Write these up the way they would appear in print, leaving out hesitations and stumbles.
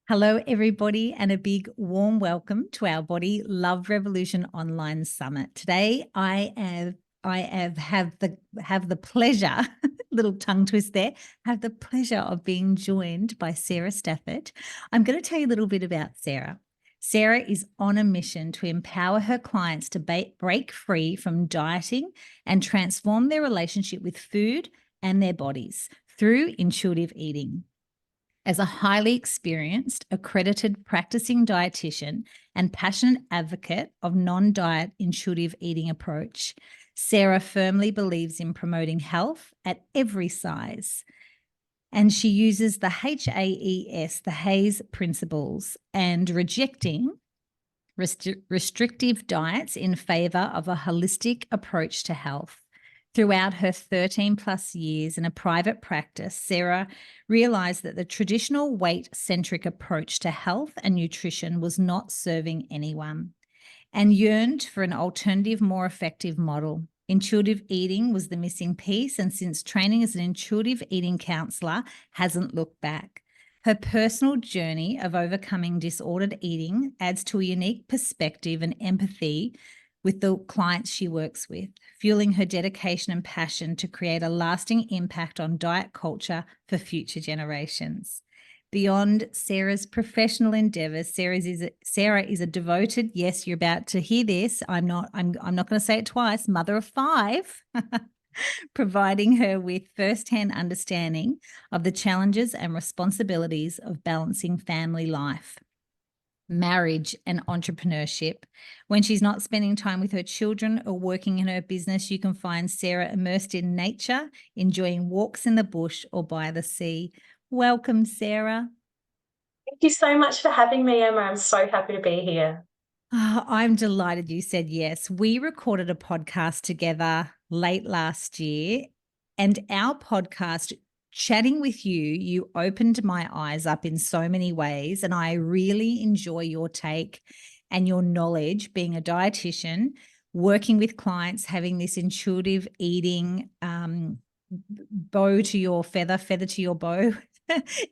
Hello, everybody, and a big warm welcome to our Body Love Revolution Online Summit. Today, have the pleasure, little tongue twist there, have the pleasure of being joined by Sarah Stafford. I'm going to tell you a little bit about Sarah. Sarah is on a mission to empower her clients to break free from dieting and transform their relationship with food and their bodies through intuitive eating. As a highly experienced, accredited practicing dietitian and passionate advocate of non-diet intuitive eating approach, Sarah firmly believes in promoting health at every size. And she uses the HAES, the HAES principles, and rejecting restrictive diets in favour of a holistic approach to health. Throughout her 13 plus years in a private practice, Sarah realised that the traditional weight-centric approach to health and nutrition was not serving anyone and yearned for an alternative, more effective model. Intuitive eating was the missing piece, and since training as an intuitive eating counsellor, hasn't looked back. Her personal journey of overcoming disordered eating adds to a unique perspective and empathy with the clients she works with, fueling her dedication and passion to create a lasting impact on diet culture for future generations. Beyond Sarah's professional endeavours, Sarah is a devoted, yes, you're about to hear this, I'm not going to say it twice, mother of 5, providing her with first-hand understanding of the challenges and responsibilities of balancing family life, marriage, and entrepreneurship. When she's not spending time with her children or working in her business, you can find Sarah immersed in nature, enjoying walks in the bush or by the sea. Welcome, Sarah. Thank you so much for having me, Emma. I'm so happy to be here. Oh, I'm delighted you said yes. We recorded a podcast together late last year, and our podcast, chatting with you opened my eyes up in so many ways, and I really enjoy your take and your knowledge being a dietitian, working with clients, having this intuitive eating bow to your feather to your bow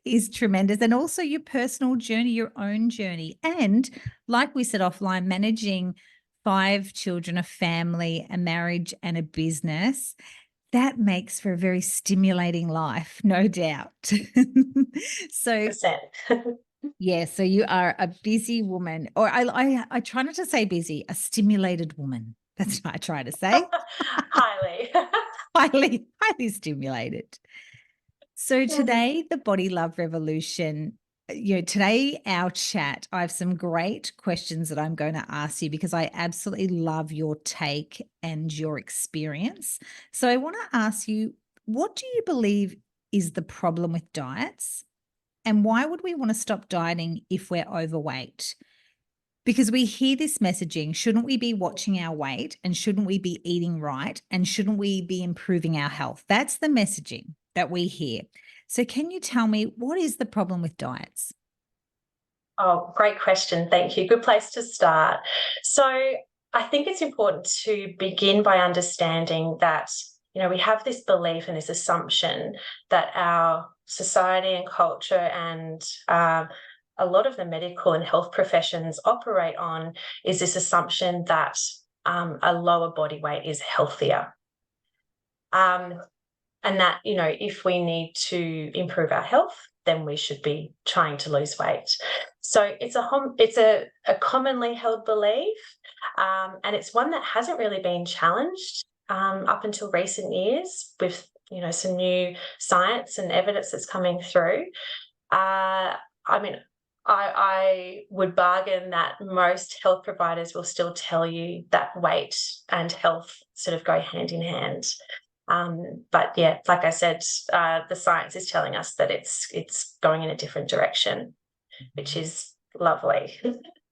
is tremendous. And also your personal journey, your own journey. And like we said offline, managing 5 children, a family, a marriage, and a business, that makes for a very stimulating life, no doubt. So, yeah, so you are a busy woman, or I try not to say busy, a stimulated woman. That's what I try to say. Highly. highly stimulated. So today, the Body Love Revolution, today our chat, I have some great questions that I'm going to ask you because I absolutely love your take and your experience. So I want to ask you, what do you believe is the problem with diets? And why would we want to stop dieting if we're overweight? Because we hear this messaging, shouldn't we be watching our weight, and shouldn't we be eating right, and shouldn't we be improving our health? That's the messaging that we hear. So can you tell me, what is the problem with diets? Oh, great question. Thank you. Good place to start. So I think it's important to begin by understanding that, we have this belief and this assumption that our society and culture and a lot of the medical and health professions operate on is this assumption that a lower body weight is healthier. And that, if we need to improve our health, then we should be trying to lose weight. So it's a commonly held belief, and it's one that hasn't really been challenged up until recent years with, some new science and evidence that's coming through. I would bargain that most health providers will still tell you that weight and health sort of go hand in hand. But yeah, like I said, the science is telling us that it's going in a different direction, which is lovely.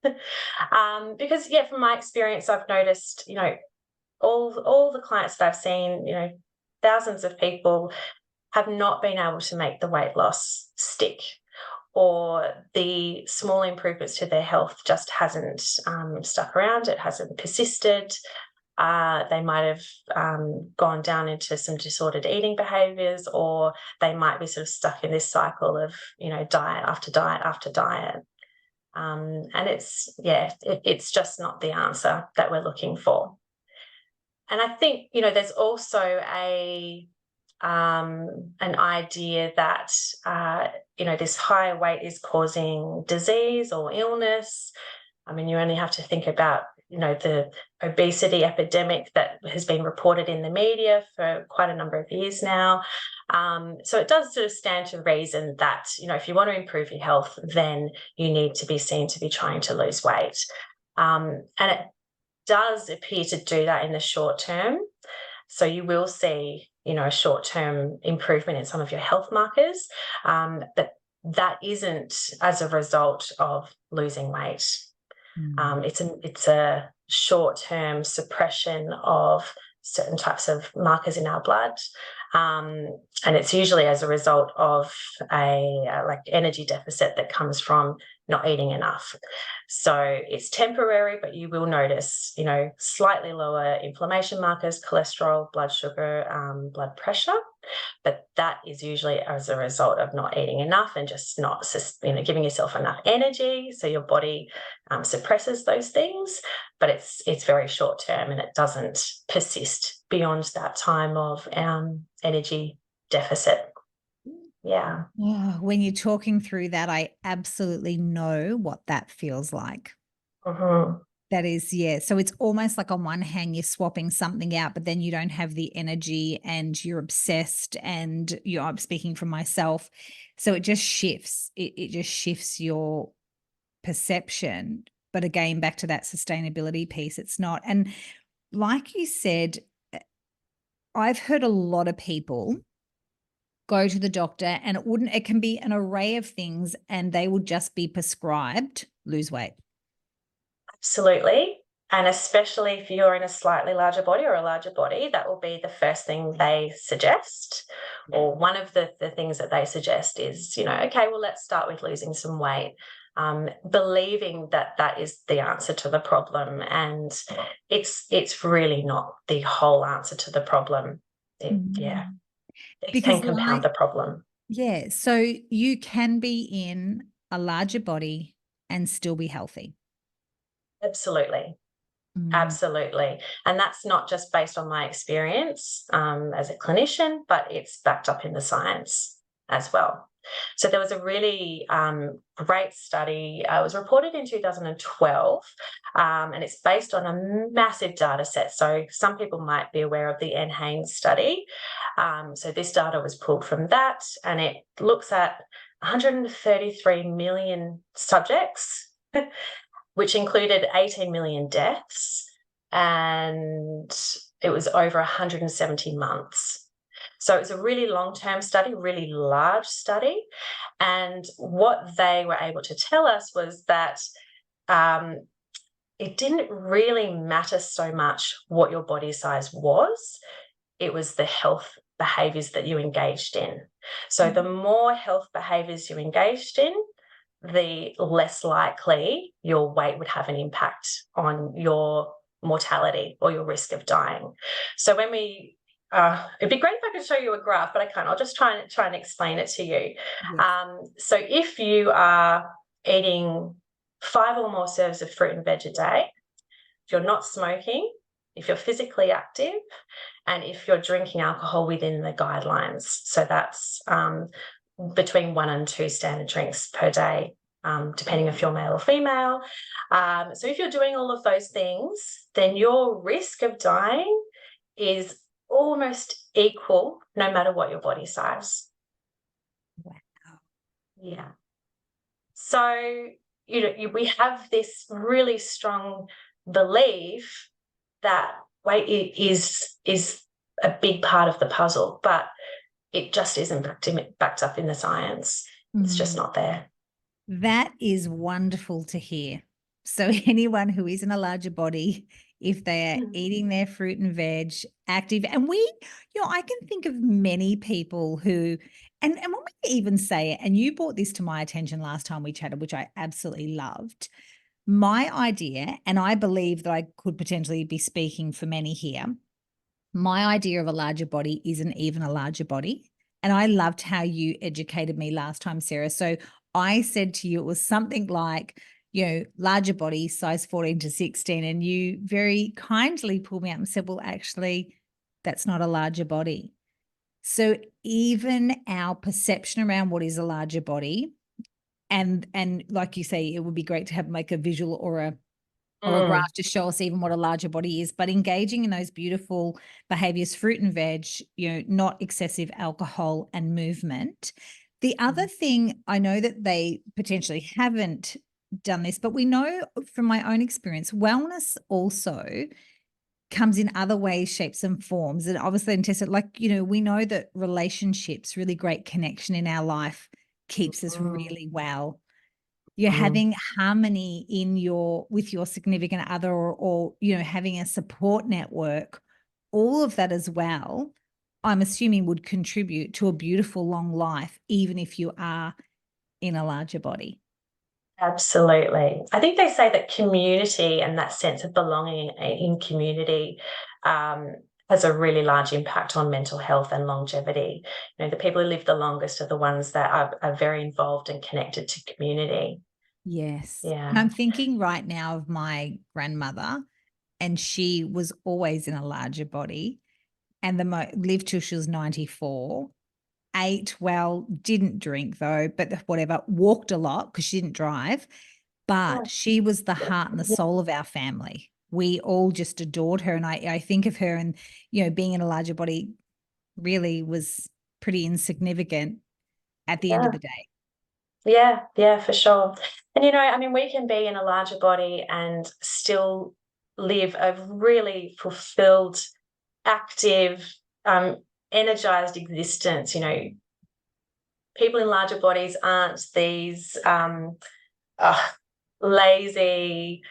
Because from my experience, I've noticed, all the clients that I've seen, thousands of people have not been able to make the weight loss stick, or the small improvements to their health just hasn't stuck around. It hasn't persisted. They might have gone down into some disordered eating behaviours, or they might be sort of stuck in this cycle of, diet after diet after diet. And it's just not the answer that we're looking for. And I think, there's also an idea that, this higher weight is causing disease or illness. I mean, you only have to think about, the obesity epidemic that has been reported in the media for quite a number of years now. So it does sort of stand to reason that, if you want to improve your health, then you need to be seen to be trying to lose weight. And it does appear to do that in the short term. So you will see, a short-term improvement in some of your health markers, but that isn't as a result of losing weight. It's a short-term suppression of certain types of markers in our blood, and it's usually as a result of a energy deficit that comes from not eating enough. So it's temporary, but you will notice, slightly lower inflammation markers, cholesterol, blood sugar, blood pressure. But that is usually as a result of not eating enough and just not, giving yourself enough energy. So your body suppresses those things, but it's very short term and it doesn't persist beyond that time of energy deficit. Yeah. Oh, when you're talking through that, I absolutely know what that feels like. Mm-hmm. That is, yeah. So it's almost like on one hand, you're swapping something out, but then you don't have the energy and you're obsessed and I'm speaking for myself. So it just shifts. It just shifts your perception. But again, back to that sustainability piece, it's not. And like you said, I've heard a lot of people go to the doctor and it can be an array of things and they will just be prescribed lose weight. Absolutely. And especially if you're in a slightly larger body or a larger body, that will be the first thing they suggest. Or one of the things that they suggest is, okay, well, let's start with losing some weight, believing that is the answer to the problem. And it's really not the whole answer to the problem. It can compound the problem. Yeah. So you can be in a larger body and still be healthy. Absolutely. Absolutely. And that's not just based on my experience as a clinician, but it's backed up in the science as well. So there was a really great study. It was reported in 2012, and it's based on a massive data set. So some people might be aware of the HAES study. So this data was pulled from that, and it looks at 133 million subjects, which included 18 million deaths, and it was over 170 months. So it was a really long-term study, really large study. And what they were able to tell us was that it didn't really matter so much what your body size was. It was the health behaviours that you engaged in. So the more health behaviours you engaged in, the less likely your weight would have an impact on your mortality or your risk of dying. So when we it'd be great if I could show you a graph, but I can't. I'll just try and explain it to you. Yes. So if you are eating 5 or more serves of fruit and veg a day, if you're not smoking, if you're physically active, and if you're drinking alcohol within the guidelines, so that's between 1 and 2 standard drinks per day, depending if you're male or female. So if you're doing all of those things, then your risk of dying is almost equal no matter what your body size. Wow. Yeah. So, we have this really strong belief that weight is a big part of the puzzle, but it just isn't backed up in the science. It's just not there. That is wonderful to hear. So anyone who is in a larger body, if they are eating their fruit and veg, active, and I can think of many people who, and when we even say it, and you brought this to my attention last time we chatted, which I absolutely loved, My idea, and I believe that I could potentially be speaking for many here, my idea of a larger body isn't even a larger body. And I loved how you educated me last time, Sarah. So I said to you, it was something like, larger body, size 14 to 16. And you very kindly pulled me up and said, well, actually, that's not a larger body. So even our perception around what is a larger body, and like you say, it would be great to have like a visual or a graph to show us even what a larger body is, but engaging in those beautiful behaviors, fruit and veg, not excessive alcohol and movement. The other thing, I know that they potentially haven't done this, but we know from my own experience, wellness also comes in other ways, shapes and forms. And obviously, we know that relationships, really great connection in our life keeps us really well. You're having harmony with your significant other, or having a support network, all of that as well, I'm assuming would contribute to a beautiful long life, even if you are in a larger body. Absolutely. I think they say that community and that sense of belonging in community has a really large impact on mental health and longevity. The people who live the longest are the ones that are very involved and connected to community. Yes. Yeah. And I'm thinking right now of my grandmother, and she was always in a larger body, and lived till she was 94. Ate well, didn't drink though, but whatever, walked a lot because she didn't drive. But she was the heart and the soul of our family. We all just adored her. And I think of her, and, being in a larger body really was pretty insignificant at the end of the day. Yeah, for sure. And we can be in a larger body and still live a really fulfilled, active, energized existence. People in larger bodies aren't these lazy,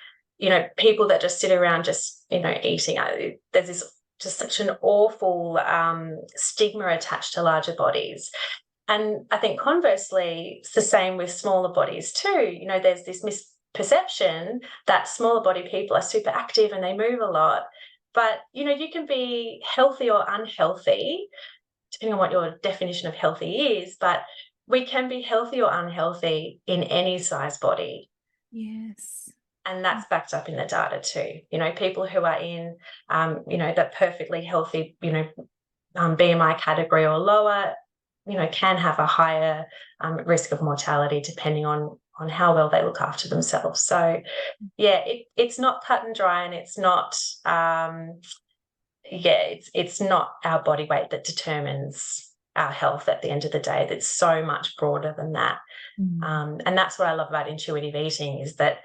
people that just sit around just, eating. There's this just such an awful stigma attached to larger bodies. And I think conversely, it's the same with smaller bodies too. There's this misperception that smaller body people are super active and they move a lot. But, you can be healthy or unhealthy, depending on what your definition of healthy is, but we can be healthy or unhealthy in any size body. Yes. And that's backed up in the data too. People who are in, that perfectly healthy, BMI category or lower, can have a higher risk of mortality depending on how well they look after themselves. So, yeah, it's not cut and dry, and it's not, it's not our body weight that determines our health at the end of the day. It's so much broader than that. And that's what I love about intuitive eating, is that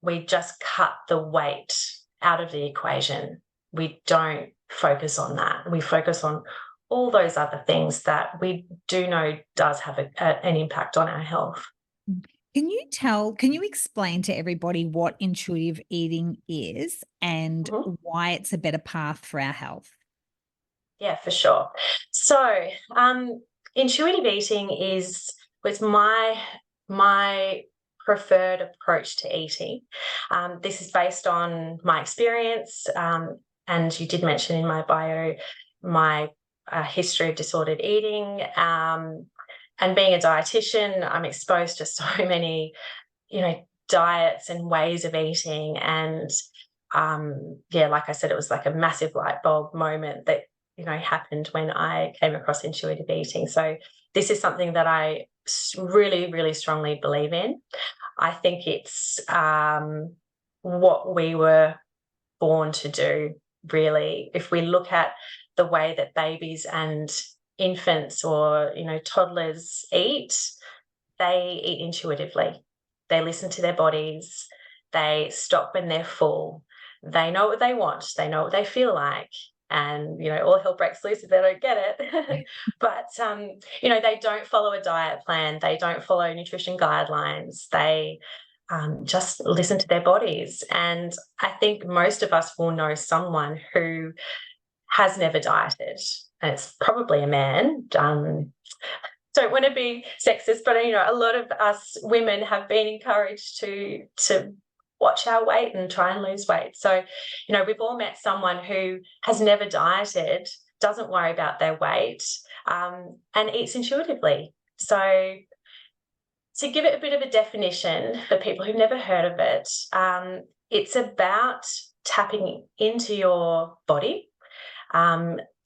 we just cut the weight out of the equation. We don't focus on that. We focus on all those other things that we do know does have an impact on our health. Can you explain to everybody what intuitive eating is and why it's a better path for our health? Yeah, for sure. So, intuitive eating was my preferred approach to eating. This is based on my experience, and you did mention in my bio my history of disordered eating. And being a dietitian, I'm exposed to so many, diets and ways of eating. And like I said, it was like a massive light bulb moment that, happened when I came across intuitive eating. So this is something that I really, really strongly believe in. I think it's what we were born to do, really. If we look at the way that babies and infants or, toddlers eat, they eat intuitively. They listen to their bodies. They stop when they're full. They know what they want. They know what they feel like. And, all hell breaks loose if they don't get it. But, they don't follow a diet plan. They don't follow nutrition guidelines. They just listen to their bodies. And I think most of us will know someone who has never dieted, and it's probably a man. Don't want to be sexist, but a lot of us women have been encouraged to watch our weight and try and lose weight. So, you know, we've all met someone who has never dieted, doesn't worry about their weight, and eats intuitively. So to give it a bit of a definition for people who've never heard of it, it's about tapping into your body,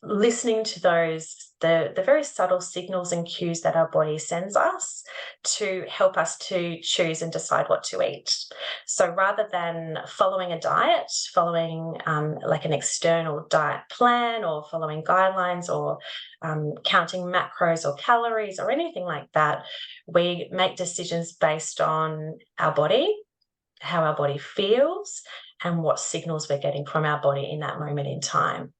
listening to the very subtle signals and cues that our body sends us to help us to choose and decide what to eat. So rather than following a diet, following like an external diet plan, or following guidelines, or counting macros or calories or anything like that, we make decisions based on our body, how our body feels, and what signals we're getting from our body in that moment in time.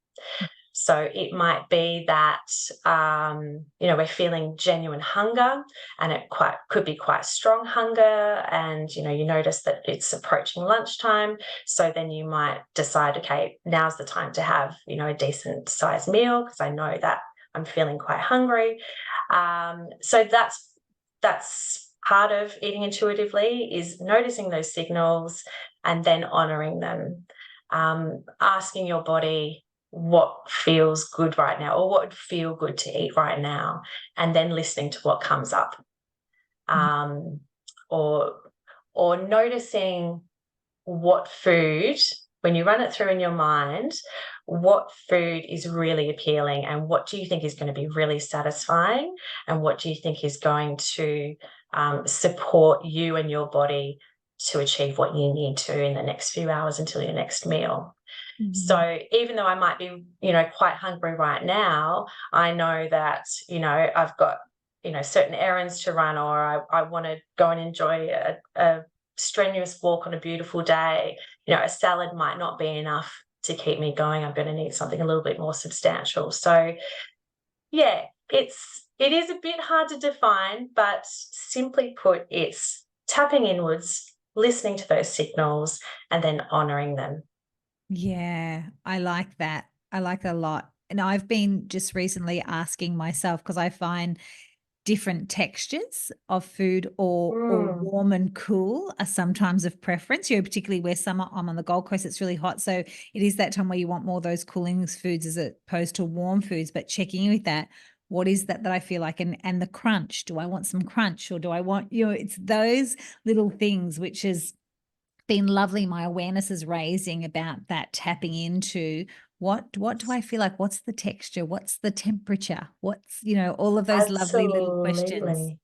So it might be that, you know, we're feeling genuine hunger, and it could be quite strong hunger, and, you know, you notice that it's approaching lunchtime. So then you might decide, okay, now's the time to have, you know, a decent sized meal because I know that I'm feeling quite hungry. So that's part of eating intuitively, is noticing those signals and then honouring them, asking your body what feels good right now, or what would feel good to eat right now, and then listening to what comes up, or noticing what food, when you run it through in your mind, what food is really appealing, and what do you think is going to be really satisfying, and what do you think is going to support you and your body to achieve what you need to in the next few hours until your next meal. So even though I might be, you know, quite hungry right now, I know that, you know, I've got, you know, certain errands to run, or I want to go and enjoy a strenuous walk on a beautiful day. You know, a salad might not be enough to keep me going. I'm going to need something a little bit more substantial. So yeah, it is a bit hard to define, but simply put, it's tapping inwards, listening to those signals, and then honouring them. Yeah, I like that. I like it a lot. And I've been just recently asking myself, because I find different textures of food, or warm and cool are sometimes of preference, you know, particularly where summer, I'm on the Gold Coast, it's really hot. So it is that time where you want more of those cooling foods as opposed to warm foods, but checking in with that. What is that I feel like? And the crunch, do I want some crunch, or do I want, you know, it's those little things, which is been lovely. My awareness is raising about that, tapping into what do I feel like? What's the texture? What's the temperature? What's, you know, all of those lovely little questions. Absolutely.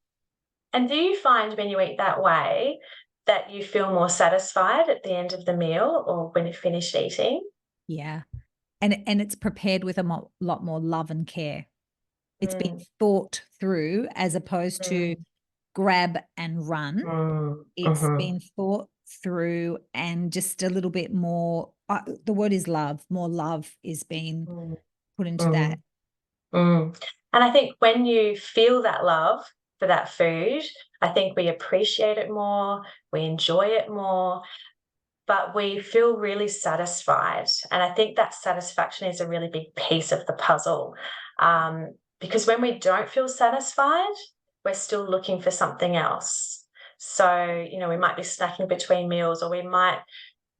And do you find when you eat that way that you feel more satisfied at the end of the meal, or when you finish eating? Yeah. And it's prepared with a lot more love and care. It's been thought through, as opposed to grab and run. It's been thought through, and just a little bit more, the word is love, more love is being put into that. And I think when you feel that love for that food, I think we appreciate it more, we enjoy it more, but we feel really satisfied. And I think that satisfaction is a really big piece of the puzzle, because when we don't feel satisfied, we're still looking for something else. So, you know, we might be snacking between meals, or we might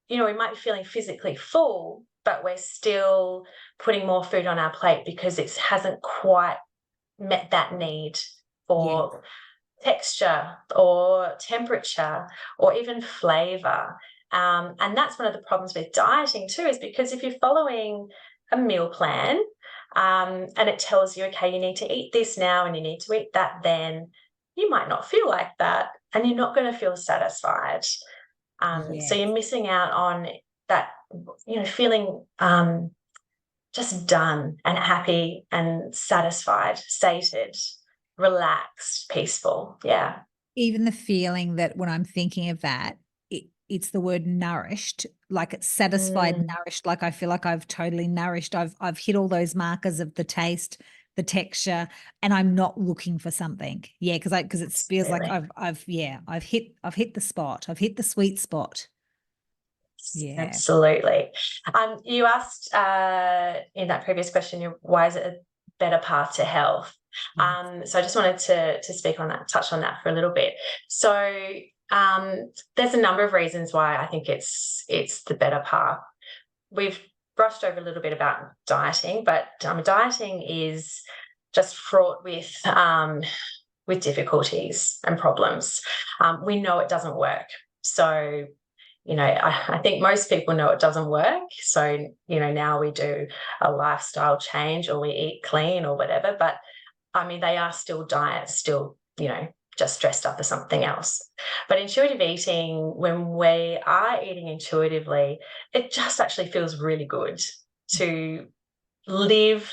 be feeling physically full, but we're still putting more food on our plate because it hasn't quite met that need for texture or temperature or even flavour. And that's one of the problems with dieting too, is because if you're following a meal plan, and it tells you, okay, you need to eat this now and you need to eat that then, you might not feel like that, and you're not going to feel satisfied. So you're missing out on that, you know, feeling just done and happy and satisfied, sated, relaxed, peaceful. Yeah. Even the feeling that when I'm thinking of that, it's the word nourished, like it's satisfied, nourished, like I feel like I've totally nourished. I've hit all those markers of the taste, the texture, and I'm not looking for something. Yeah, because it feels like I've hit the spot. I've hit the sweet spot. Yeah. Absolutely. You asked in that previous question, why is it a better path to health? So I just wanted to speak on that, touch on that for a little bit. So There's a number of reasons why I think it's the better path. We've brushed over a little bit about dieting, but dieting is just fraught with difficulties and problems. We know it doesn't work. So, I think most people know it doesn't work. So, now we do a lifestyle change or we eat clean or whatever. But, they are still diets, still, just dressed up as something else. But intuitive eating, when we are eating intuitively, it just actually feels really good to live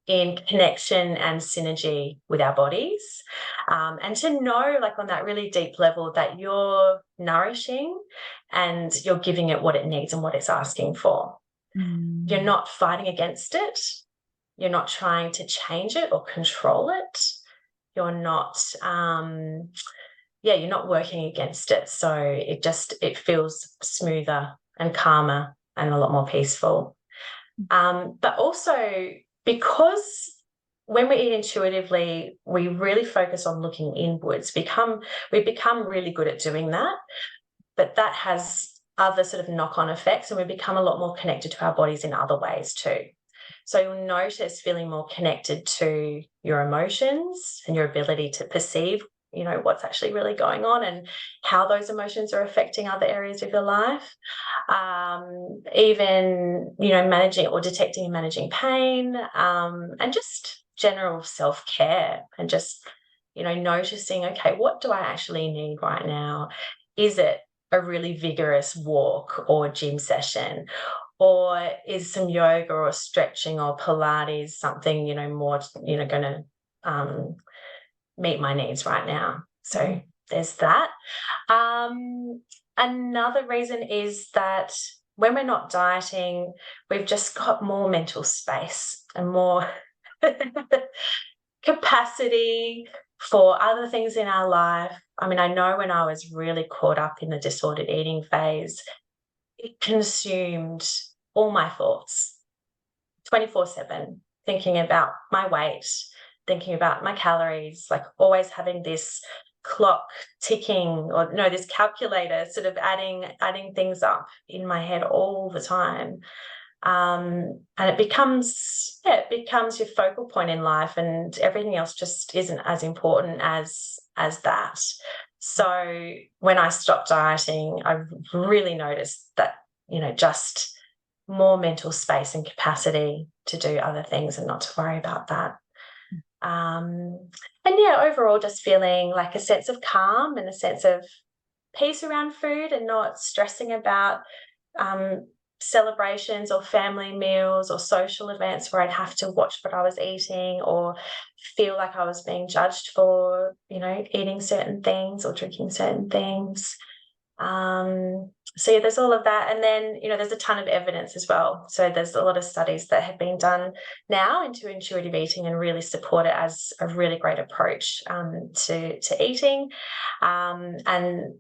in connection and synergy with our bodies, and to know, like, on that really deep level, that you're nourishing and you're giving it what it needs and what it's asking for. You're not fighting against it. You're not trying to change it or control it. You're not, you're not working against it. So it feels smoother and calmer and a lot more peaceful. But also, because when we eat intuitively, we really focus on looking inwards. We become really good at doing that, but that has other sort of knock-on effects, and we become a lot more connected to our bodies in other ways too. So you'll notice feeling more connected to your emotions and your ability to perceive, what's actually really going on and how those emotions are affecting other areas of your life. Even, managing or detecting and managing pain, and just general self-care, and just, noticing, okay, what do I actually need right now? Is it a really vigorous walk or gym session? Or is some yoga or stretching or Pilates something, more, going to meet my needs right now? So there's that. Another reason is that when we're not dieting, we've just got more mental space and more capacity for other things in our life. I know when I was really caught up in the disordered eating phase, it consumed all my thoughts 24/7, thinking about my weight, thinking about my calories, like always having this clock ticking, or this calculator sort of adding things up in my head all the time. And it becomes your focal point in life, and everything else just isn't as important as that. So when I stopped dieting, I really noticed that, just more mental space and capacity to do other things and not to worry about that. Overall just feeling like a sense of calm and a sense of peace around food, and not stressing about celebrations or family meals or social events where I'd have to watch what I was eating or feel like I was being judged for, eating certain things or drinking certain things. There's all of that. And then, there's a ton of evidence as well. So there's a lot of studies that have been done now into intuitive eating and really support it as a really great approach to eating. And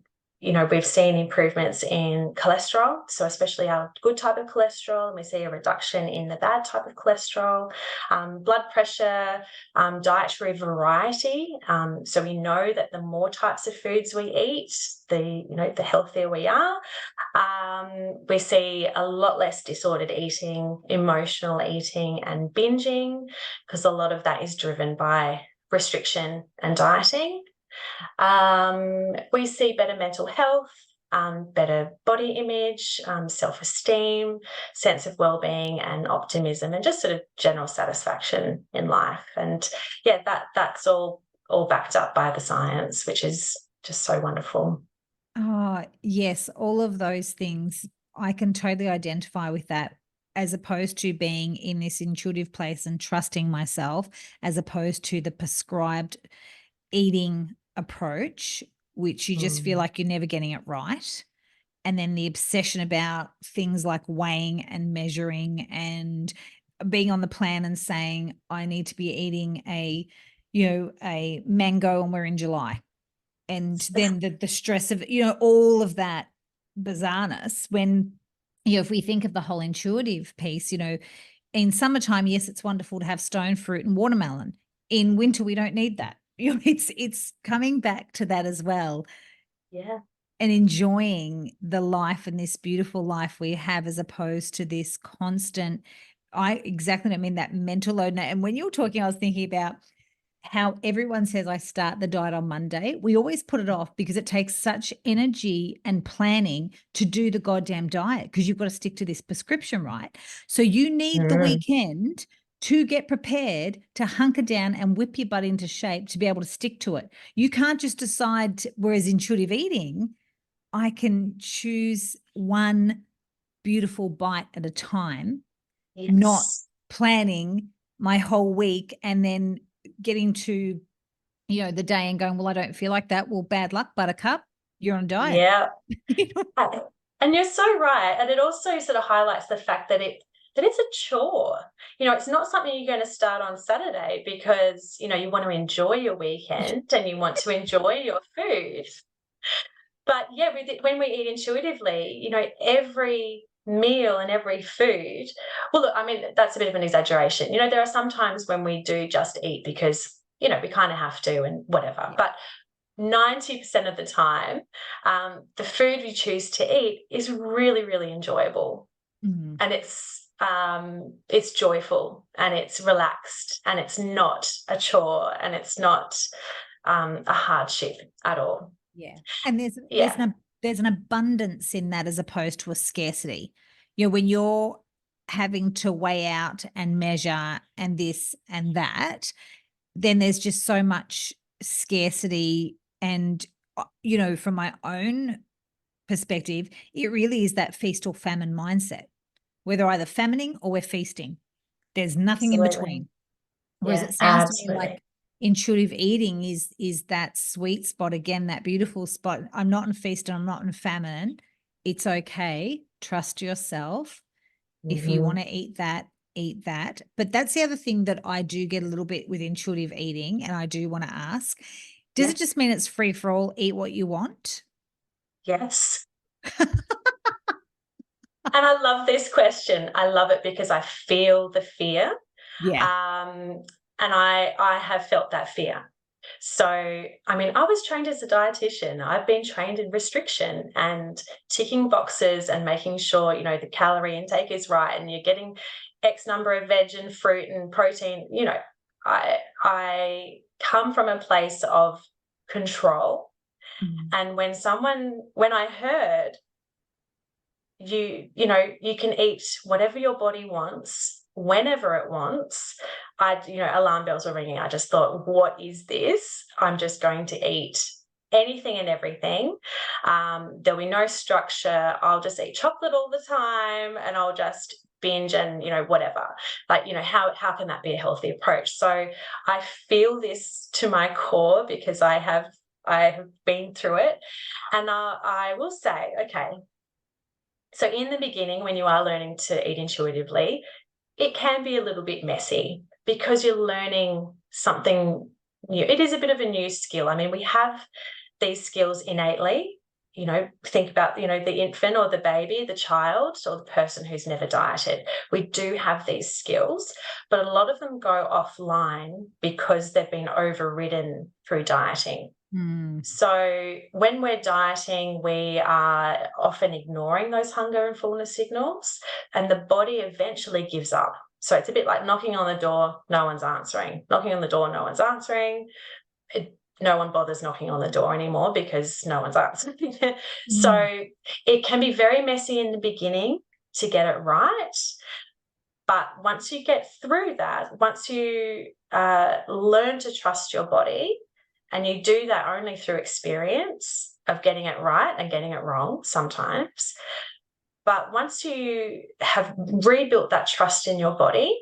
we've seen improvements in cholesterol, so especially our good type of cholesterol, and we see a reduction in the bad type of cholesterol, blood pressure, dietary variety. So we know that the more types of foods we eat, the healthier we are. We see a lot less disordered eating, emotional eating, and binging, because a lot of that is driven by restriction and dieting. We see better mental health, better body image, self-esteem, sense of well-being and optimism, and just sort of general satisfaction in life. And that's all backed up by the science, which is just so wonderful. Oh, yes, all of those things. I can totally identify with that, as opposed to being in this intuitive place and trusting myself, as opposed to the prescribed eating approach, which you just feel like you're never getting it right. And then the obsession about things like weighing and measuring and being on the plan and saying, I need to be eating a mango and we're in July. And then the stress of, all of that bizarreness when, if we think of the whole intuitive piece, in summertime, yes, it's wonderful to have stone fruit and watermelon. In winter, we don't need that. It's coming back to that as well. Yeah. and enjoying the life and this beautiful life we have, as opposed to this constant, exactly what I mean, that mental load. And when you were talking, I was thinking about how everyone says I start the diet on Monday. We always put it off because it takes such energy and planning to do the goddamn diet, because you've got to stick to this prescription, right? So you need the Mm. weekend to get prepared, to hunker down and whip your butt into shape to be able to stick to it. You can't just decide, whereas intuitive eating, I can choose one beautiful bite at a time, not Yes. planning my whole week and then getting to, the day and going, well, I don't feel like that. Well, bad luck, buttercup. You're on a diet. Yeah. You know? And you're so right. And it also sort of highlights the fact that it's a chore. It's not something you're going to start on Saturday because, you want to enjoy your weekend and you want to enjoy your food. But yeah, when we eat intuitively, every meal and every food, well, look, I mean, that's a bit of an exaggeration. There are some times when we do just eat because, we kind of have to and whatever. Yeah. But 90% of the time, the food we choose to eat is really, really enjoyable. Mm. And it's joyful and it's relaxed and it's not a chore and it's not a hardship at all. Yeah. And there's Yeah, there's an abundance in that, as opposed to a scarcity. When you're having to weigh out and measure and this and that, then there's just so much scarcity. And, from my own perspective, it really is that feast or famine mindset. Whether either famining or we're feasting, there's nothing in absolutely. between. Whereas Yeah, it sounds to me like absolutely. intuitive eating is that sweet spot, again, that beautiful spot. I'm not in feast and I'm not in famine. It's okay. Trust yourself. If you want Mhm. to eat that, eat that. But that's the other thing that I do get a little bit with intuitive eating, and I do want to ask, does Yeah. it just mean it's free for all, eat what you want? Yes. And I love this question. I love it because I feel the fear. Yeah. And I have felt that fear. So, I mean, I was trained as a dietitian. I've been trained in restriction and ticking boxes and making sure, the calorie intake is right and you're getting X number of veg and fruit and protein. I come from a place of control. Mm. And when I heard you can eat whatever your body wants whenever it wants, alarm bells were ringing. I just thought, what is this? I'm just going to eat anything and everything. There'll be no structure. I'll just eat chocolate all the time and I'll just binge and whatever. Like, how can that be a healthy approach? So I feel this to my core because I have been through it. And I will say, okay, so in the beginning, when you are learning to eat intuitively, it can be a little bit messy because you're learning something new. It is a bit of a new skill. I mean, we have these skills innately. Think about, the infant or the baby, the child or the person who's never dieted. We do have these skills, but a lot of them go offline because they've been overridden through dieting. Mm. So when we're dieting, we are often ignoring those hunger and fullness signals, and the body eventually gives up. So it's a bit like knocking on the door, no one's answering. Knocking on the door, no one's answering. No one bothers knocking on the door anymore because no one's answering. Mm. So it can be very messy in the beginning to get it right. But once you get through that, once you learn to trust your body, and you do that only through experience of getting it right and getting it wrong sometimes. But once you have rebuilt that trust in your body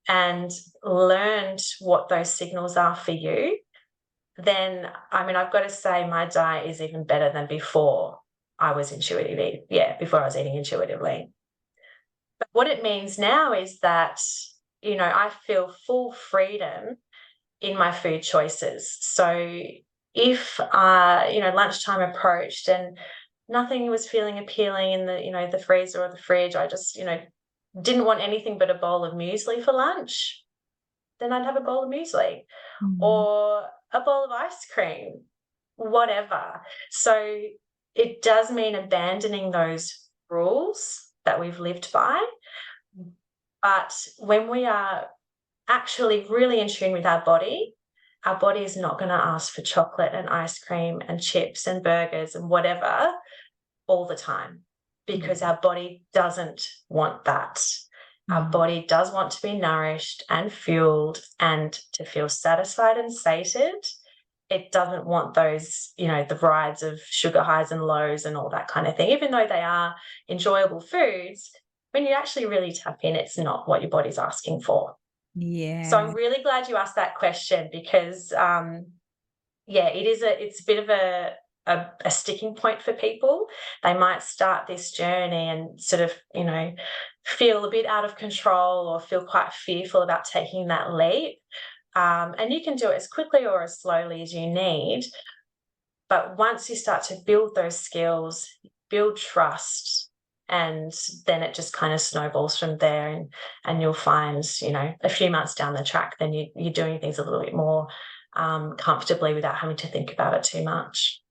and learned what those signals are for you, then, I mean, I've got to say my diet is even better than before I was before I was eating intuitively. But what it means now is that, I feel full freedom in my food choices. So if lunchtime approached and nothing was feeling appealing in the freezer or the fridge, I just didn't want anything but a bowl of muesli for lunch, then I'd have a bowl of muesli Mm. or a bowl of ice cream. whatever. So it does mean abandoning those rules that we've lived by. But when we are actually really in tune with our body is not going to ask for chocolate and ice cream and chips and burgers and whatever all the time, because our body doesn't want that. Our body does want to be nourished and fueled and to feel satisfied and sated. It doesn't want those, the rides of sugar highs and lows and all that kind of thing, even though they are enjoyable foods. When you actually really tap in, it's not what your body's asking for. Yeah. So I'm really glad you asked that question, because, it's a bit of a sticking point for people. They might start this journey and sort of, feel a bit out of control or feel quite fearful about taking that leap. And you can do it as quickly or as slowly as you need. But once you start to build those skills, build trust, and then it just kind of snowballs from there, and you'll find, a few months down the track, then you're doing things a little bit more comfortably without having to think about it too much.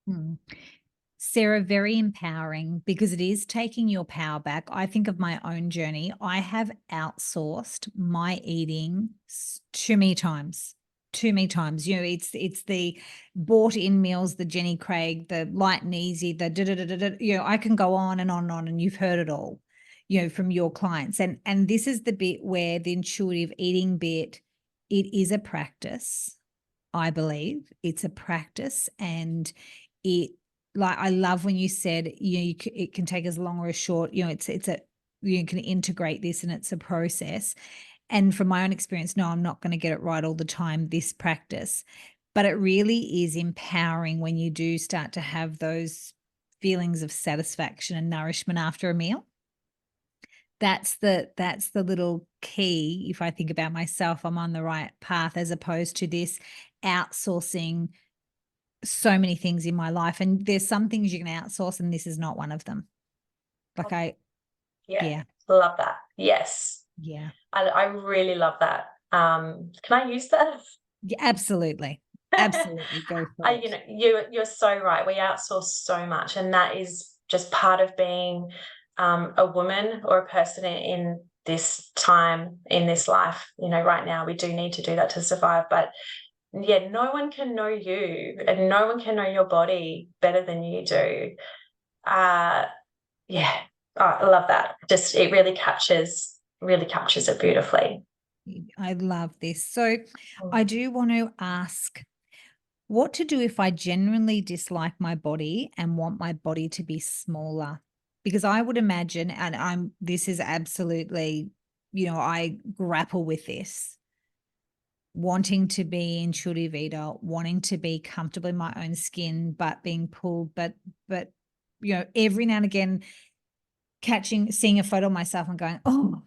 Sarah, very empowering, because it is taking your power back. I think of my own journey. I have outsourced my eating too many times. It's the bought in meals, the Jenny Craig, the light and easy, the I can go on and on and on, and you've heard it all, from your clients. And this is the bit where the intuitive eating bit, it is a practice. I believe it's a practice, and I love when you said, it can take as long or as short, you can integrate this, and it's a process. And from my own experience, no, I'm not going to get it right all the time, this practice, but it really is empowering when you do start to have those feelings of satisfaction and nourishment after a meal. That's the little key. If I think about myself, I'm on the right path, as opposed to this outsourcing so many things in my life. And there's some things you can outsource, and this is not one of them. Love that. Yes. Yeah. I really love that. Can I use that? Yeah, absolutely. Absolutely. Go for it. You're so right. We outsource so much, and that is just part of being a woman or a person in this time, in this life. Right now we do need to do that to survive. But yeah, no one can know you, and no one can know your body better than you do. I love that. Just, it really captures it beautifully. I love this. So I do want to ask, what to do if I genuinely dislike my body and want my body to be smaller? Because I would imagine, and this is absolutely, I grapple with this, wanting to be intuitive eater, wanting to be comfortable in my own skin, but being pulled, but every now and again seeing a photo of myself and going, oh.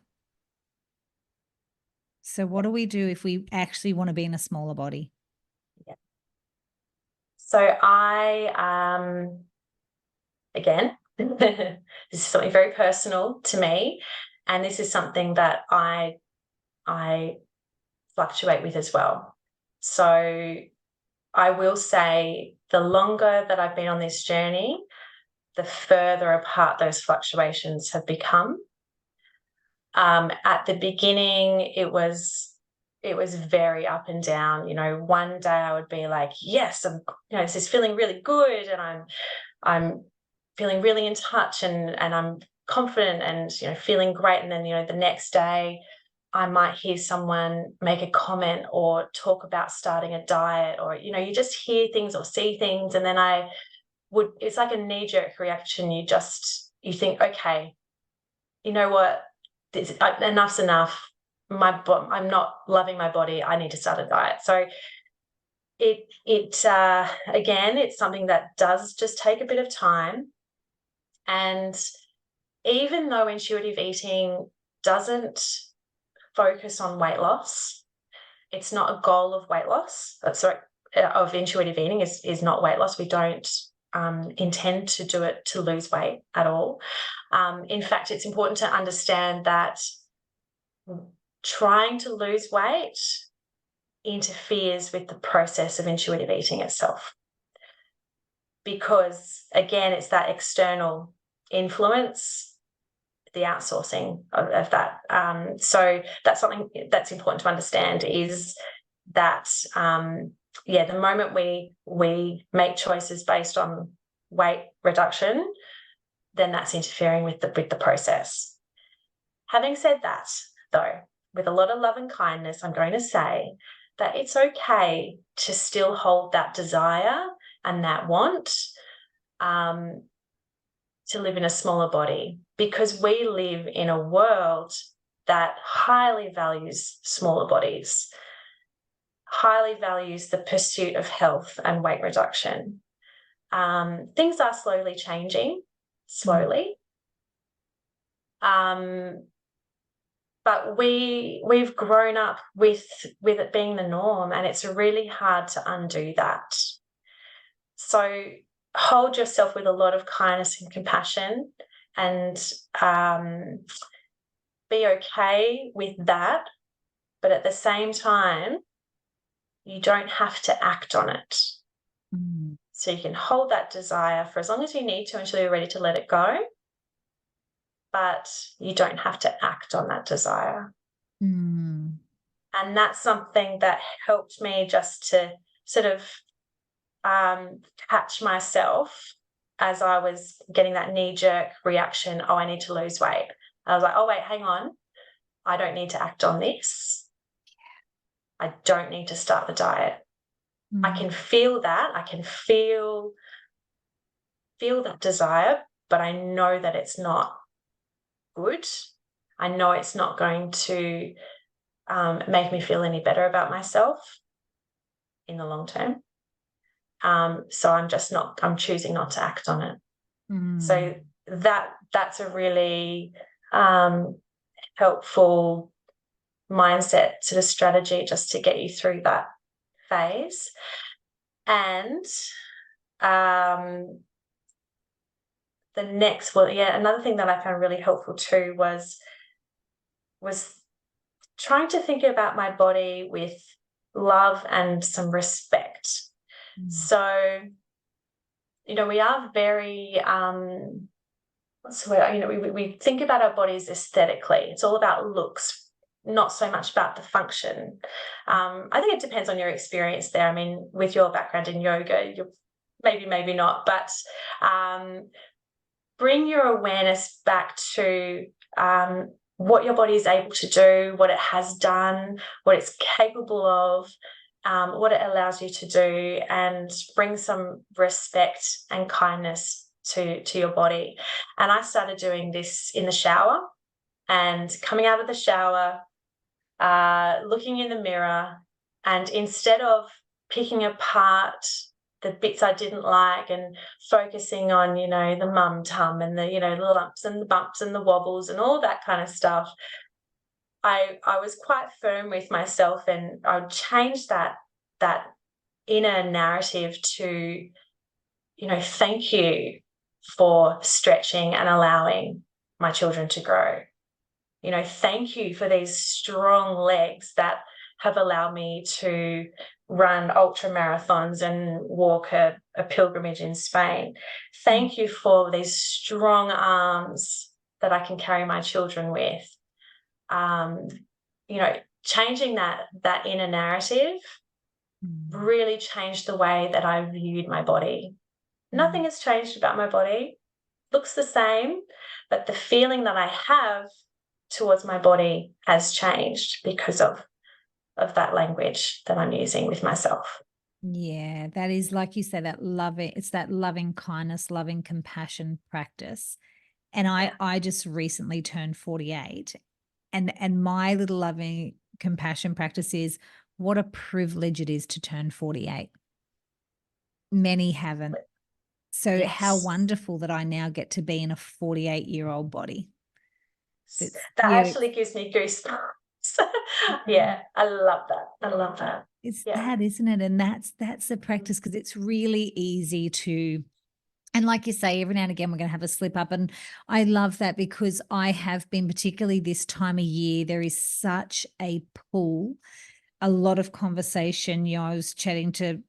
So what do we do if we actually want to be in a smaller body? Yeah. So again, this is something very personal to me, and this is something that I fluctuate with as well. So I will say, the longer that I've been on this journey, the further apart those fluctuations have become. At the beginning, it was very up and down. One day I would be like, yes, this is feeling really good, and I'm feeling really in touch, and I'm confident, and feeling great. And then the next day I might hear someone make a comment or talk about starting a diet, or you just hear things or see things, and then it's like a knee-jerk reaction. You think, okay, you know what, enough's enough. I'm not loving my body. I need to start a diet. So again, it's something that does just take a bit of time. And even though intuitive eating doesn't focus on weight loss, it's not a goal of weight loss. Of intuitive eating is not weight loss. We don't intend to do it to lose weight at all. In fact, it's important to understand that trying to lose weight interferes with the process of intuitive eating itself. because, again, it's that external influence, the outsourcing of that. So that's something that's important to understand, is that, the moment we make choices based on weight reduction, then that's interfering with the process. Having said that, though, with a lot of love and kindness, I'm going to say that it's okay to still hold that desire and that want to live in a smaller body, because we live in a world that highly values smaller bodies, highly values the pursuit of health and weight reduction. Things are slowly changing, but we've grown up with it being the norm, and it's really hard to undo that. So hold yourself with a lot of kindness and compassion, and be okay with that. But at the same time, you don't have to act on it. So you can hold that desire for as long as you need to until you're ready to let it go, but you don't have to act on that desire. And that's something that helped me just to sort of catch myself as I was getting that knee-jerk reaction, oh, I need to lose weight. I was like, oh, wait, hang on. I don't need to act on this. I don't need to start the diet. I can feel that. I can feel that desire, but I know that it's not good. I know it's not going to make me feel any better about myself in the long term. So I'm choosing not to act on it. So that's a really helpful mindset sort of strategy just to get you through that phase. And another thing that I found really helpful too was trying to think about my body with love and some respect. So, we are very what's the word? We think about our bodies aesthetically. It's all about looks, not so much about the function. I think it depends on your experience there. I mean, with your background in yoga, you're maybe not, but bring your awareness back to what your body is able to do, what it has done, what it's capable of, what it allows you to do, and bring some respect and kindness to your body. And I started doing this in the shower, and coming out of the shower, looking in the mirror, and instead of picking apart the bits I didn't like and focusing on, the mum tum and the lumps and the bumps and the wobbles and all that kind of stuff, I was quite firm with myself, and I would change that inner narrative to, thank you for stretching and allowing my children to grow. Thank you for these strong legs that have allowed me to run ultra marathons and walk a pilgrimage in Spain. Thank you for these strong arms that I can carry my children with. Changing that inner narrative really changed the way that I viewed my body. Nothing has changed about my body. Looks the same, but the feeling that I have towards my body has changed because of that language that I'm using with myself. Yeah, that is, like you say, it's that loving kindness, loving compassion practice. And I just recently turned 48, and my little loving compassion practice is, what a privilege it is to turn 48. Many haven't. So how wonderful that I now get to be in a 48-year-old body. That actually gives me goosebumps. Yeah, I love that. It's that, isn't it? And that's the practice, because it's really easy to, and like you say, every now and again we're going to have a slip up. And I love that, because I have been, particularly this time of year, there is such a pull, a lot of conversation. I was chatting to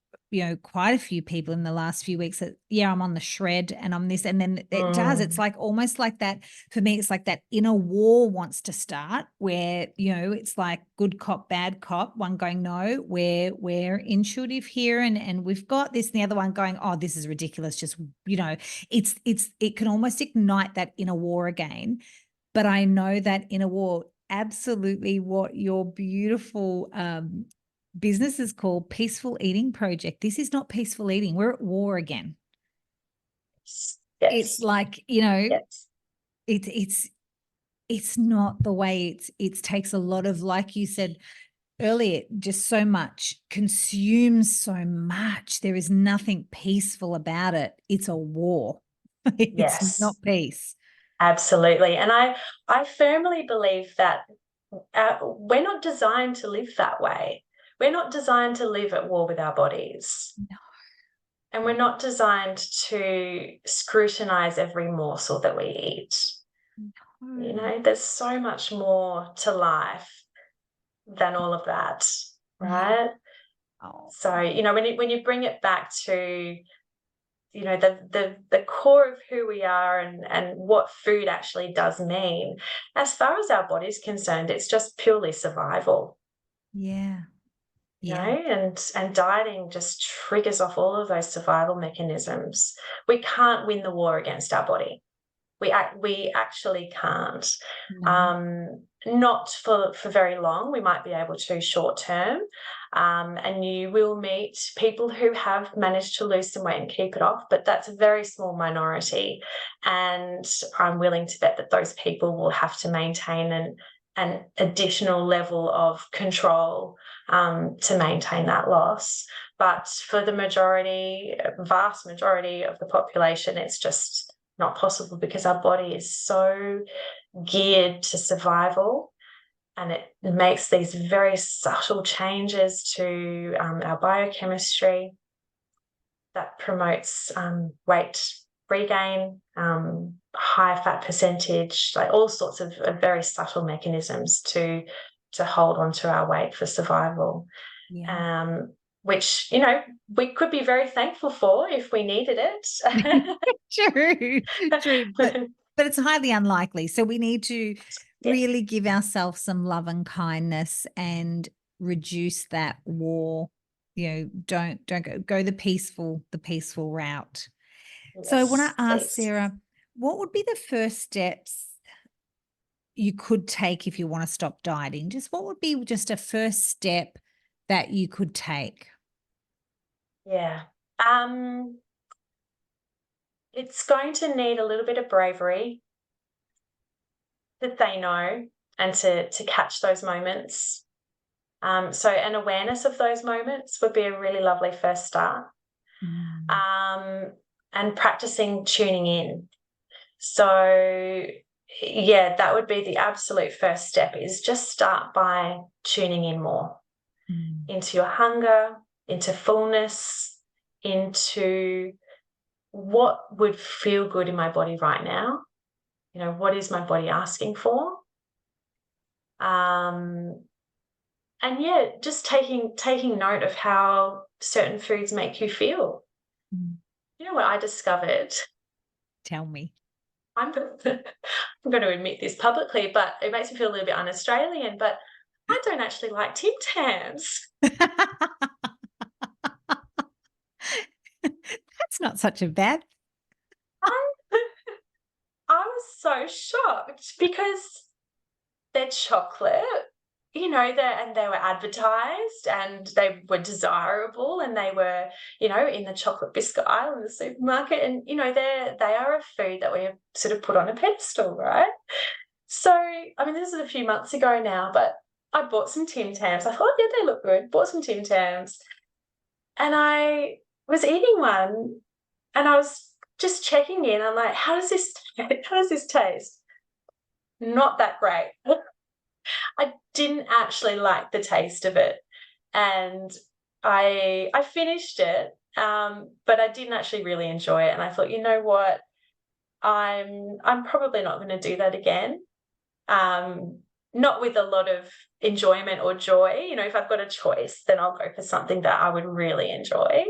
quite a few people in the last few weeks that, I'm on the shred and I'm this, and then it does. It's like almost like that for me. It's like that inner war wants to start where, it's like good cop, bad cop, one going, no, we're intuitive here. And we've got this, and the other one going, oh, this is ridiculous. Just, it can almost ignite that inner war again. But I know that inner war, absolutely what your beautiful, business is called Peaceful Eating Project. This is not peaceful eating. We're at war again. Yes. It's like, Yes. it's not the way it takes a lot of, like you said earlier, just so much, consumes so much. There is nothing peaceful about it. It's a war. It's not Yes. peace. Absolutely. And I firmly believe that we're not designed to live that way. We're not designed to live at war with our bodies. No. And we're not designed to scrutinize every morsel that we eat. No. There's so much more to life than all of that, right? Yeah. Oh. So, when you bring it back to, the core of who we are and what food actually does mean, as far as our body's concerned, it's just purely survival. Yeah. And dieting just triggers off all of those survival mechanisms. We can't win the war against our body. We actually can't. No. Not for very long. We might be able to short term, and you will meet people who have managed to lose some weight and keep it off, but that's a very small minority. And I'm willing to bet that those people will have to maintain an additional level of control to maintain that loss. But for the vast majority of the population, it's just not possible because our body is so geared to survival, and it makes these very subtle changes to our biochemistry that promotes weight regain, high fat percentage, like all sorts of very subtle mechanisms to hold on to our weight for survival. Yeah. Which, we could be very thankful for if we needed it. True. But it's highly unlikely. So we need to really give ourselves some love and kindness and reduce that war. Don't go the peaceful route. Yes, so I want to ask please. Sarah, what would be the first steps you could take if you want to stop dieting? Just what would be just a first step that you could take? Yeah. It's going to need a little bit of bravery to say no and to catch those moments. So an awareness of those moments would be a really lovely first start. And practicing tuning in. So, yeah, that would be the absolute first step, is just start by tuning in more into your hunger, into fullness, into what would feel good in my body right now. What is my body asking for? And yeah, just taking note of how certain foods make you feel. You know what I discovered? Tell me. I'm going to admit this publicly, but it makes me feel a little bit un-Australian, but I don't actually like Tim Tams. That's not such a bad. I was so shocked because they're chocolate, they were advertised and they were desirable, and they were, in the chocolate biscuit aisle in the supermarket, and they are a food that we have sort of put on a pedestal, right? So, I mean, this is a few months ago now, but I bought some Tim Tams. I thought, yeah, they look good. Bought some Tim Tams, and I was eating one, and I was just checking in. I'm like, how does this taste? Not that great. I didn't actually like the taste of it, and I finished it, but I didn't actually really enjoy it. And I thought, you know what, I'm probably not going to do that again. not with a lot of enjoyment or joy. You know, if I've got a choice, then I'll go for something that I would really enjoy.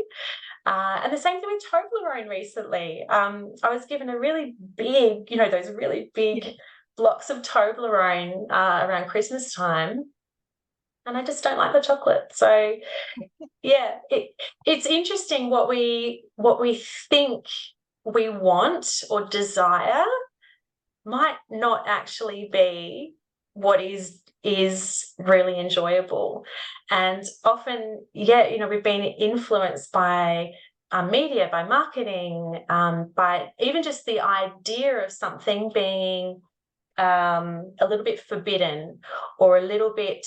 And the same thing with Toblerone recently. I was given a really big, you know, those really big blocks of Toblerone around Christmas time, and I just don't like the chocolate. So yeah, it's interesting what we think we want or desire might not actually be what is really enjoyable. And often, yeah, you know, we've been influenced by media, by marketing, by even just the idea of something being a little bit forbidden or a little bit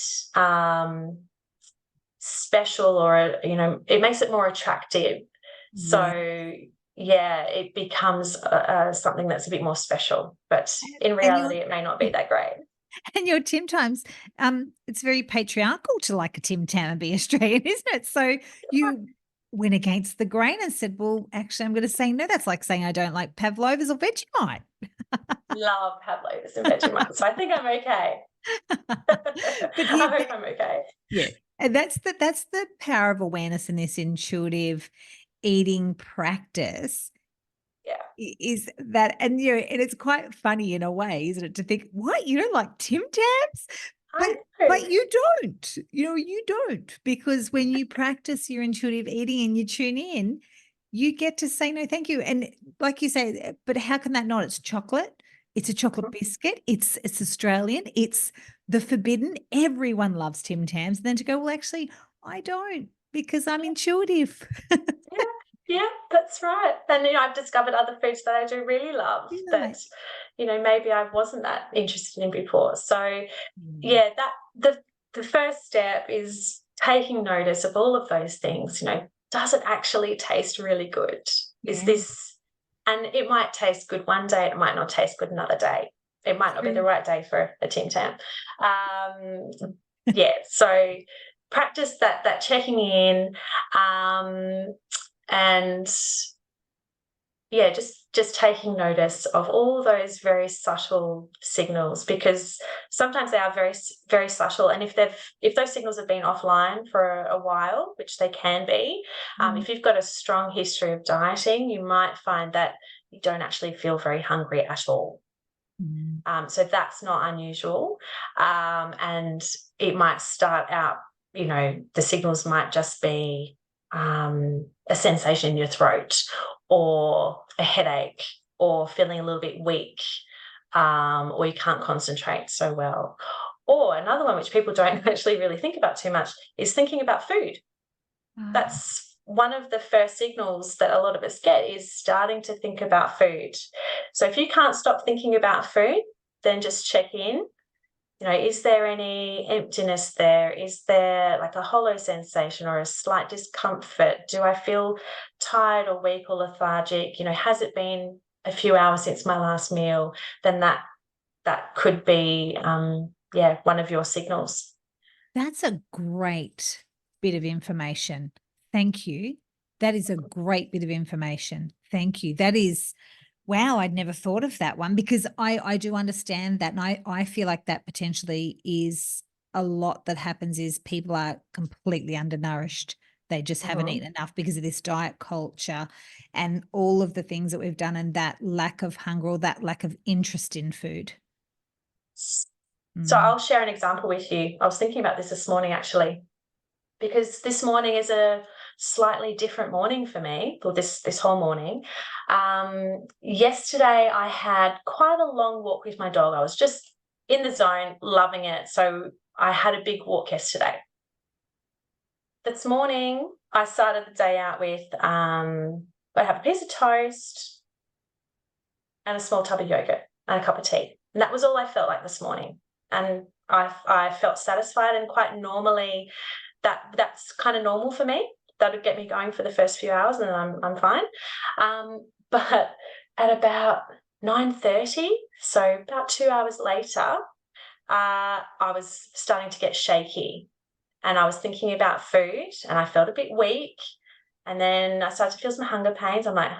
special, or, you know, it makes it more attractive. So yeah, it becomes something that's a bit more special, but in reality, it may not be that great. And your Tim Tams, it's very patriarchal to like a Tim Tam and be Australian, isn't it? So you went against the grain and said, well, actually, I'm going to say no. That's like saying I don't like pavlovas or Vegemite. Love pavlovas and Vegemite, so I think I'm okay. But I hope I'm okay. Yeah, and that's the power of awareness in this intuitive eating practice. Yeah. Is that, and you know, and it's quite funny in a way, isn't it, to think, what, you don't like Tim Tams? But you don't, you know, you don't, because when you practice your intuitive eating and you tune in, you get to say no, thank you. And like you say, but how can that not? It's chocolate. It's a chocolate biscuit. It's Australian. It's the forbidden. Everyone loves Tim Tams. And then to go, well, actually, I don't, because I'm intuitive. Yeah, that's right. And, you know, I've discovered other foods that I do really love that, you know, maybe I wasn't that interested in before. So yeah, that the first step is taking notice of all of those things. You know, does it actually taste really good? Is this, and it might taste good one day, it might not taste good another day. It might not be the right day for a Tim Tam. Yeah, so practice that checking in, and yeah, just taking notice of all those very subtle signals, because sometimes they are very, very subtle. And if those signals have been offline for a while, which they can be, if you've got a strong history of dieting, you might find that you don't actually feel very hungry at all. So that's not unusual. And it might start out, you know, the signals might just be a sensation in your throat, or a headache, or feeling a little bit weak, or you can't concentrate so well. Or another one, which people don't actually really think about too much, is thinking about food. That's one of the first signals that a lot of us get, is starting to think about food. So if you can't stop thinking about food, then just check in. You know, is there any emptiness there? Is there like a hollow sensation or a slight discomfort? Do I feel tired or weak or lethargic? You know, has it been a few hours since my last meal? Then that could be, one of your signals. That's a great bit of information. Thank you. That is a great bit of information. Thank you. That is, wow, I'd never thought of that one, because I do understand that. And I feel like that potentially is a lot that happens, is people are completely undernourished. They just haven't eaten enough because of this diet culture and all of the things that we've done, and that lack of hunger or that lack of interest in food. So I'll share an example with you. I was thinking about this morning, actually, because this morning is a slightly different morning for me, or this whole morning. Yesterday I had quite a long walk with my dog. I was just in the zone, loving it. So I had a big walk yesterday. This morning I started the day out with, I have a piece of toast and a small tub of yogurt and a cup of tea. And that was all I felt like this morning. And I felt satisfied, and quite normally that's kind of normal for me. That would get me going for the first few hours, and then I'm fine. But at about 9:30, so about 2 hours later, I was starting to get shaky, and I was thinking about food, and I felt a bit weak, and then I started to feel some hunger pains. I'm like,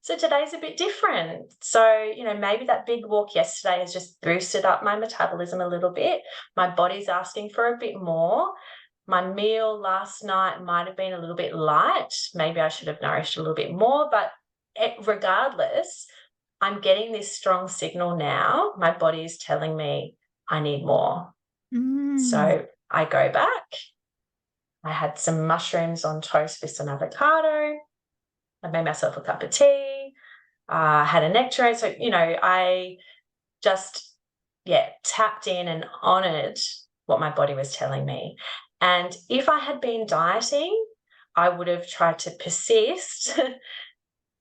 So today's a bit different. So, maybe that big walk yesterday has just boosted up my metabolism a little bit. My body's asking for a bit more. My meal last night might have been a little bit light. Maybe I should have nourished a little bit more, but regardless, I'm getting this strong signal now. My body is telling me I need more. So I go back. I had some mushrooms on toast with some avocado. I made myself a cup of tea. Had a nectarine. So, I just, tapped in and honoured what my body was telling me. And if I had been dieting, I would have tried to persist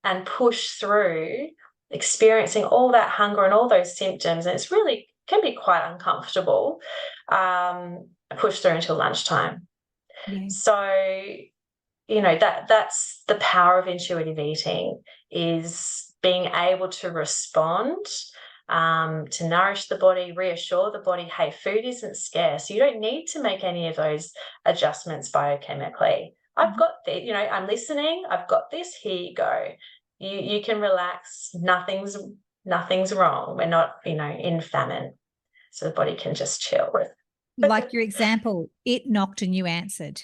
and push through experiencing all that hunger and all those symptoms. And it's really can be quite uncomfortable. Push through until lunchtime. Yeah. So, that's the power of intuitive eating, is being able to respond, to nourish the body, reassure the body, hey, food isn't scarce. You don't need to make any of those adjustments biochemically. I've got the, I'm listening. I've got this. Here you go. You can relax. Nothing's wrong. We're not, in famine. So the body can just chill. Like your example, it knocked and you answered.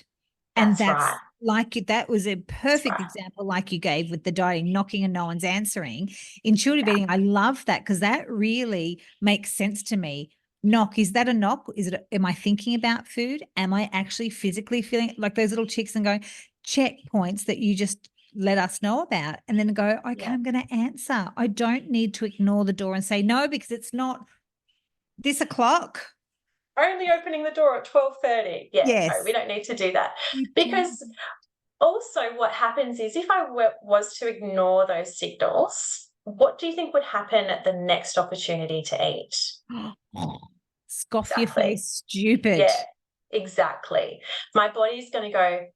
And That's right. That was a perfect example like you gave with the dieting, knocking and no one's answering. Intuitive eating, I love that, because that really makes sense to me. Knock, is that a knock? Am I thinking about food? Am I actually physically feeling like those little ticks and going, checkpoints that you just let us know about, and then go, okay, I'm going to answer. I don't need to ignore the door and say no, because it's not this o'clock. Only opening the door at 12:30. Yeah, yes. No, we don't need to do that. Because also what happens is, if I was to ignore those signals, what do you think would happen at the next opportunity to eat? Scoff your face, stupid. Yeah, exactly. My body's going to go,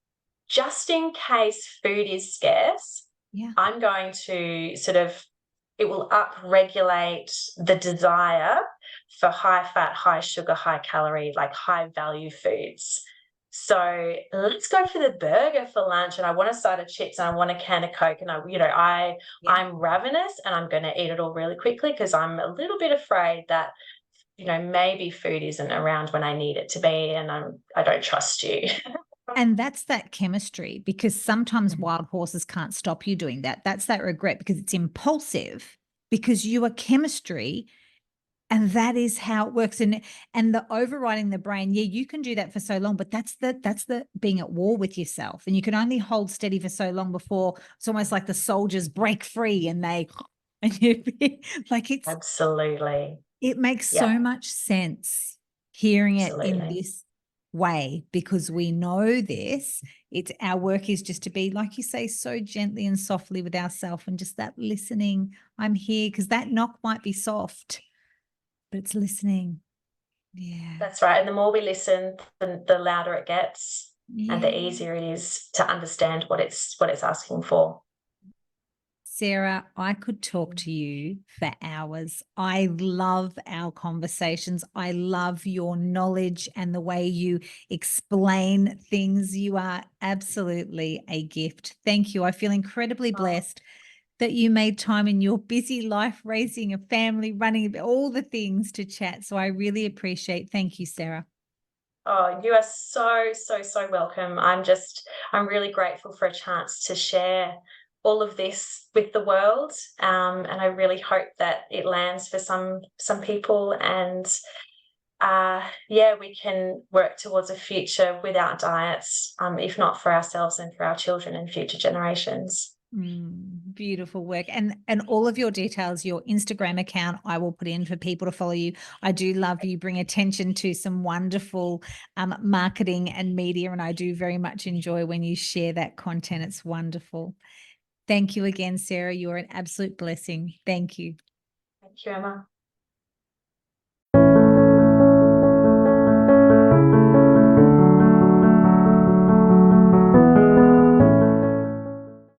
just in case food is scarce, I'm going to it will up-regulate the desire for high-fat, high-sugar, high-calorie, like high-value foods. So let's go for the burger for lunch, and I want a side of chips and I want a can of Coke, and I'm ravenous and I'm going to eat it all really quickly, because I'm a little bit afraid that, maybe food isn't around when I need it to be, and I don't trust you. And that's that chemistry, because sometimes wild horses can't stop you doing that. That's that regret, because it's impulsive, because you are chemistry, and that is how it works. And the overriding the brain, you can do that for so long, but that's the being at war with yourself. And you can only hold steady for so long before it's almost like the soldiers break free and you like, it's absolutely. It makes so much sense hearing it in this way, because we know this. It's our work is just to be, like you say, so gently and softly with ourselves, and just that listening. I'm here, because that knock might be soft, but it's listening. Yeah, that's right. And the more we listen, the louder it gets, and the easier it is to understand what it's asking for. Sarah, I could talk to you for hours. I love our conversations. I love your knowledge and the way you explain things. You are absolutely a gift. Thank you. I feel incredibly blessed that you made time in your busy life, raising a family, running all the things, to chat. So I really appreciate. Thank you, Sarah. Oh, you are so, so, so welcome. I'm really grateful for a chance to share all of this with the world, and I really hope that it lands for some people, and we can work towards a future without diets, if not for ourselves and for our children and future generations. Beautiful work. And all of your details, your Instagram account, I will put in for people to follow you. I do love you bring attention to some wonderful marketing and media, and I do very much enjoy when you share that content. It's wonderful. Thank you again, Sarah. You are an absolute blessing. Thank you. Thank you, Emma.